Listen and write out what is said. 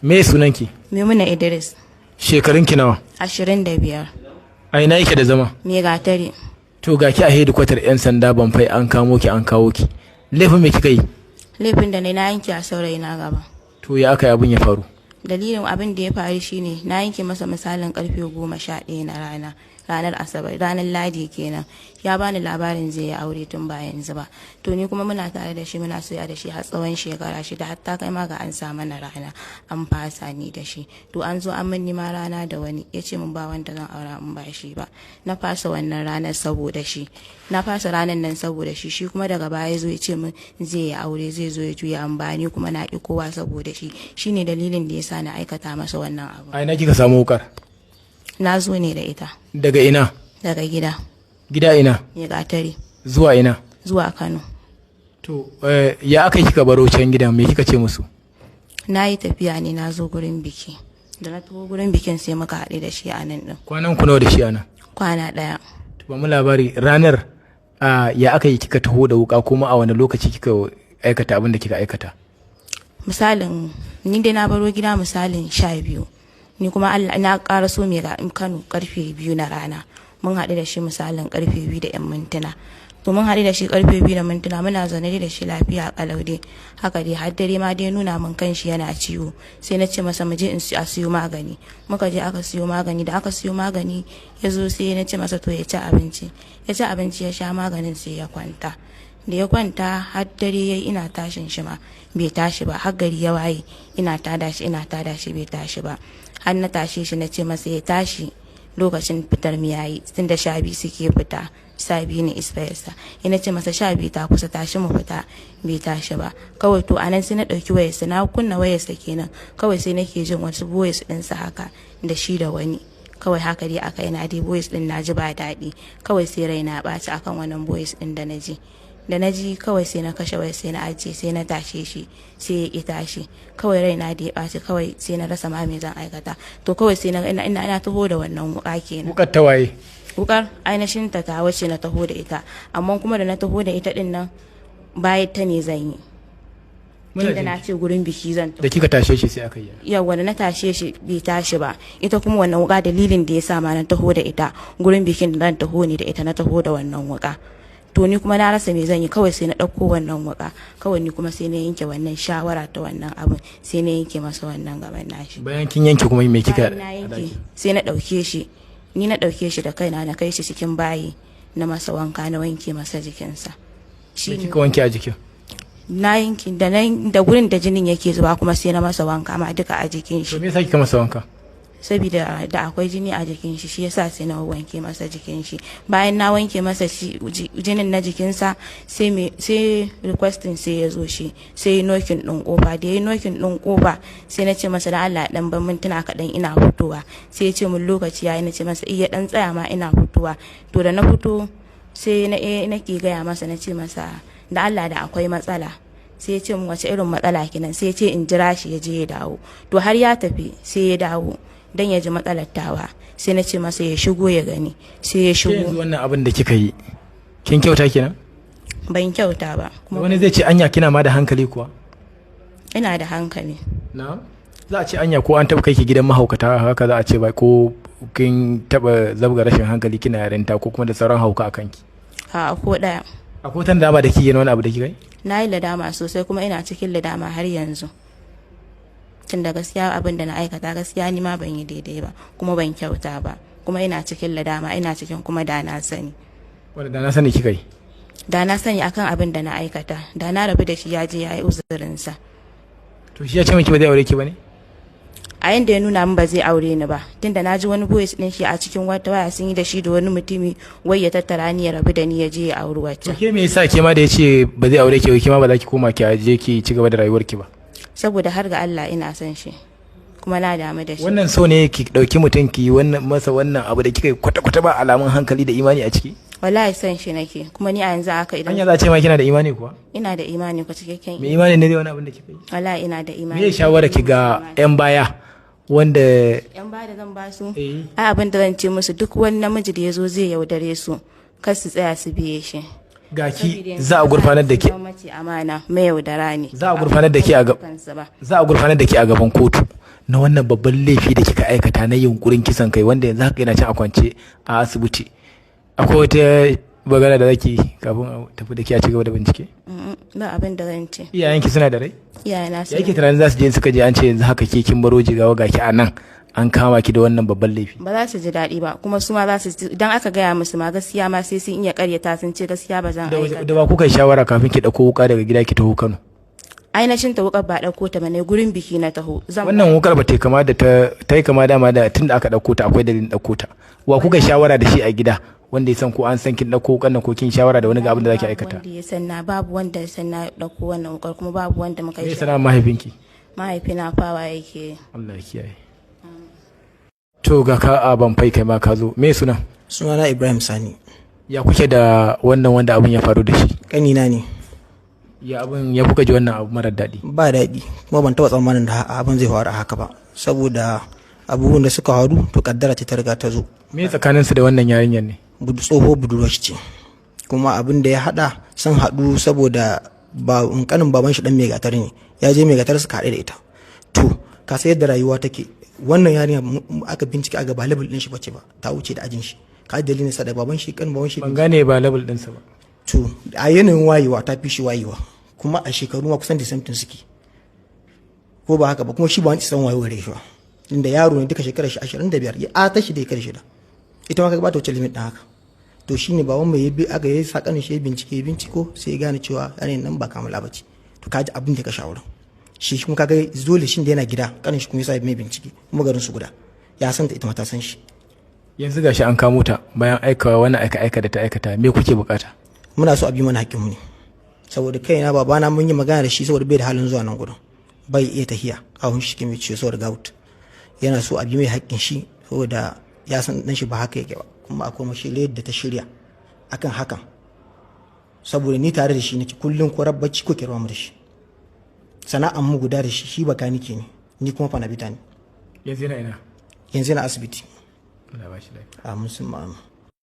Me sunanki? Maimuna Idris. Shekarunki nawa? 25. A ina yake da zama? Me gatari. To ga ki a hedikwatar 'yan sanda ban fai an kamo ki an kawo ki. Laifin me kika yi? Laifin da na yanke a saurayi na gaba. To ya aka yi abin ya faru? Dalilin abin da ya faru shine na yanke masa misalin karfe 11 na ranar Asabar, ranar Ladi kenan. Ya bani labarin zai yi aure tun ba yanzu ba. To ni kuma muna tare da shi muna soya da shi har tsawon shekara 6 hatta kai ma ga an sa mana rana an fasa ni da shi. To an zo an min ma rana da wani ya ce min ba wanda zan aura in ba shi ba. Na fasa wannan ranar saboda shi. Na fasa ranar nan saboda shi kuma daga baya ya zo ya ce min zai yi aure zai zo ya juya an bani kuma na ki kowa saboda shi. Shine dalilin da yasa na aikata masa wannan abu. A ina kika samu wukar? Na zo ne da ita. Daga ina? Daga gida. Gida ina? Ya gatari. Zuwa ina? Zuwa Kano. To ya aka kika baro can gidan me kika ce musu? Na yi tafiya ne na zo gurin biki. Da na taho gurin bikin sai muka haɗu da shi a nan ɗin. Kwanan ku nawa da shi a nan? Kwana ɗaya. To ba mu labari ranar ya aka yi kika taho da wuka kuma a wani lokaci kika aikata abin da kika aikata? Misalin ni dai na baro gida misalin 12. Ni kuma Allah na ƙara so mai Kano karfe 2 na rana. Mun haɗu da shi misalin karfe 2 da 'yan mintuna. To mun haɗu da shi karfe 2 da mintuna muna zaune da shi lafiya kalau dai. Haka dai har dare ma dai nuna min kanshi yana ciwo. Sai na ce masa mu je a siyo magani. Muka je aka siyo magani da aka siyo magani ya zo sai na ce masa to ya ci abinci. Ya ci abinci ya sha maganin sai ya kwanta. Da ya kwanta har dare yayi ina tashin shi ma bai tashi ba har gari ya waye ina tada shi bai tashi ba. Har na tashe shi na ce masa ya tashi lokacin fitar mu yayi tunda 12 suke fita 12 ne isfayarsa ina ce masa 12 ta kusa tashi mu fita bai tashi ba kawai to anan sai na dauki wayarsa na kunna wayarsa kenan kawai sai nake jin wasu voice din sa haka da shi da wani kawai haka dai aka yana dai voice din naji ba daɗi kawai sai raina ɓaci akan wannan voice din da naji kawai sai na kashe waya sai na ajiye sai na tashe shi sai ya ki tashi kawai raina da ya ɓaci kawai sai na rasa ma me zan aikata to kawai sai na ina taho da wannan wuka kenan. Wukar ta waye? Wukar ainihin ta wace na taho da ita amma kuma da na taho da ita din nan bayan ta ne zan yi. Tunda na ce gurin biki zan taho. Da kika tashe shi sai aka yi. Yawwa da na tashe shi bai tashi ba ita kuma wannan wuka dalilin da ya sa ma na taho da ita gurin bikin da zan taho ne da ita na taho da wannan wuka. To ni kuma na rasa me zan yi kawai sai na ɗauko wannan wuka kawai ni kuma sai na yanke wannan shawara ta wannan abin sai na yanke masa wannan gaban nashi. Bayan kin yanke kuma me kika? Sai na ɗauke shi ni na ɗauke shi da kaina na kai shi cikin bayi na masa wanka na wanke masa jikinsa. Shi kika wanke a jikin? Na yanke da gurin da jinin yake zuba kuma sai na masa wanka ma duka a jikin shi. To me yasa kika masa wanka? Saboda da akwai jini a jikin shi yasa sai na wanke masa jikin shi bayan na wanke masa jinin na jikinsa sai requesting sai ya zo shi sai nokin din kofa da yayi nokin din kofa sai na ce masa da Allah dan ban mintuna kadan ina fitowa sai ya ce mun lokaci yayi na ce masa iya dan tsaya ma ina fitowa to da na fito sai nake gaya masa na ce masa da Allah da akwai matsala sai ya ce mun wace irin matsala kenan sai ya ce in jira shi ya je ya dawo to har ya tafi sai ya dawo dan ya ji matsalar tawa sai na ce masa ya shigo ya gani sai ya shigo. Yanzu wannan abin da kika yi kin kyauta kenan? Ban kyauta ba. Wani zai ce anya kina ma da hankali kuwa? Ina da hankali. Na? Za a ce anya ko an taɓa kai ki gidan mahaukata haka za a ce ba ko kin taɓa zabga rashin hankali kina yarinta ko kuma da sauran hauka a kanki? A ko ɗaya. Akwai wata dama da kike wani abu da kika yi? Na yi ladama sosai kuma ina cikin ladama har yanzu. Tun da gaskiya abin da na aikata gaskiya ni ma ban yi daidai ba kuma ban kyauta ba kuma ina cikin ladama ina cikin kuma da na sani. Wanda da na sani kika yi? Da na sani akan abin da na aikata da na rabu da shi ya je ya yi uzurinsa. To shi ya ce miki ba zai aure ki ba ne? A yanda ya nuna min ba zai aure ni ba tunda na ji wani voice din shi a cikin wata waya sun yi da shi da wani mutumi wai ya tattara ni ya rabu da ni ya je ya auri wacce. To ke me yasa ke ma da ya ce ba zai aure ki ba ke ma ba za ki koma ki je ki ci gaba da rayuwar ki ba? Saboda har ga Allah ina son shi kuma na damu da shi. Wannan so ne ki dauki mutum ki wannan masa wannan abu da kika kwata-kwata ba alamun hankali da imani a ciki? Wallahi son shi nake kuma ni a yanzu haka idan anya za ce ma kina da imani kuwa? Ina da imani ko cikakken. Me imani ne dai wani abin da kika yi? Wallahi ina da imani. Me shawara ki ga yan baya wanda yan baya da zan ba su ai abin da zan ce musu duk wani namiji da yazo zai yaudare su kar su tsaya su biye shi. Ga ki za a gurfanar da ke amana mai yaudara ne. Za a gurfanar da ke a gaban kotu na wannan babban laifi da kika aikata na yunkurin kisan kai wanda yanzu haka yana cin a kwance a asibiti. Akwai wata bagana da zaki kafin a tafi da ke a cigaba da bincike? Ba abin da zan ce. Iyayenki suna da rai? Iyayena Ya ke tunanin za su je suka je an ce yanzu haka ke kin baro jigawa ga ki a nan an kama ki da wannan babban laifi? ba za su ji daɗi ba, kuma su ma za su idan aka gaya musu ma gaskiya ma sai sun iya karyata sun ce gaskiya ba zan aikata. Da ba kuka yi shawara kafin ki ɗauko wuka daga gida ki taho Kano? Ainihin ta wukar ba ɗauko ta bane gurin biki na taho. Wannan wukar ba ta yi kama da ta yi kama dama da tun da aka ɗauko ta akwai dalilin ɗauko ta. Wa kuka yi shawara da shi a gida wanda ya san ko an san kin ɗauko wukan nan ko kin shawara da wani ga abin da zaki aikata? Wanda ya san na babu wanda ya san na ɗauko wannan wukar, kuma babu wanda muka yi. Me sana mahaifinki? Mahaifina fawa yake. Allah ya kiyaye. To ga ka a ban fai kai ma ka zo. Me sunan? Sunana Ibrahim Sani. Ya kuke da wannan wanda abin ya faru da shi? Kanina ne. Ya abin ya kuka ji wannan abu marar daɗi? Ba daɗi, kuma ban taɓa tsammanin da abin zai faru a haka ba, saboda abubuwan da suka faru to kaddara ce ta riga ta zo. Me tsakaninsu da wannan yarinyar ne? Tsoho budurwar ce, kuma abin da ya haɗa sun haɗu saboda kanin baban shi dan mai gatar ne, ya je mai gatar suka haɗe da ita. To ka sai yadda rayuwa take, wannan yarinya aka bincike aga ba level din shi bace ba, ta wuce da ajin shi. Ka dalilin sa da baban shi kan baban shi. Ban gane ba level din sa ba. To a yanayin wayewa ta fi shi wayewa, kuma a shekaru ma kusan da samtin suke, ko ba haka ba, kuma shi ba wani san wayo gare shi ba, inda yaro ne duka shekarar shi 25, ya ta shi da ya shida, ita ma ka ba ta wuce limit din haka. To shine baban mai yabi aka yi sakanin shi binciko sai ya gane cewa yanayin nan ba kamala bace. To kaji abin da ka shawara shi kuma kaga dole shin da yana gida kanin shi kuma yasa mai bincike, kuma garin su guda, ya san ta ita ma ta san shi. Yanzu gashi an kamo ta bayan aikawa wannan aika da ta aikata, me kuke bukata? Muna so a bi mana haƙƙinmu ne, saboda kaina babana mun yi magana da shi saboda bai da halin zuwa nan gudun, bai iya tahiya kawun shi ke mai ciwo saboda gout, yana so a bi mai haƙƙin shi saboda ya san dan shi ba haka yake ba, kuma akwai mashiriyar da ta shirya akan hakan, saboda ni tare da shi nake kullum ko rabbaci ko kirwa mu da shi, sana'an mu guda da shi bakanike ne, ni kuma fanabita ne. Yanzu yana ina? Yanzu yana asibiti. Allah ba shi lafiya. Amin sun ma'amu.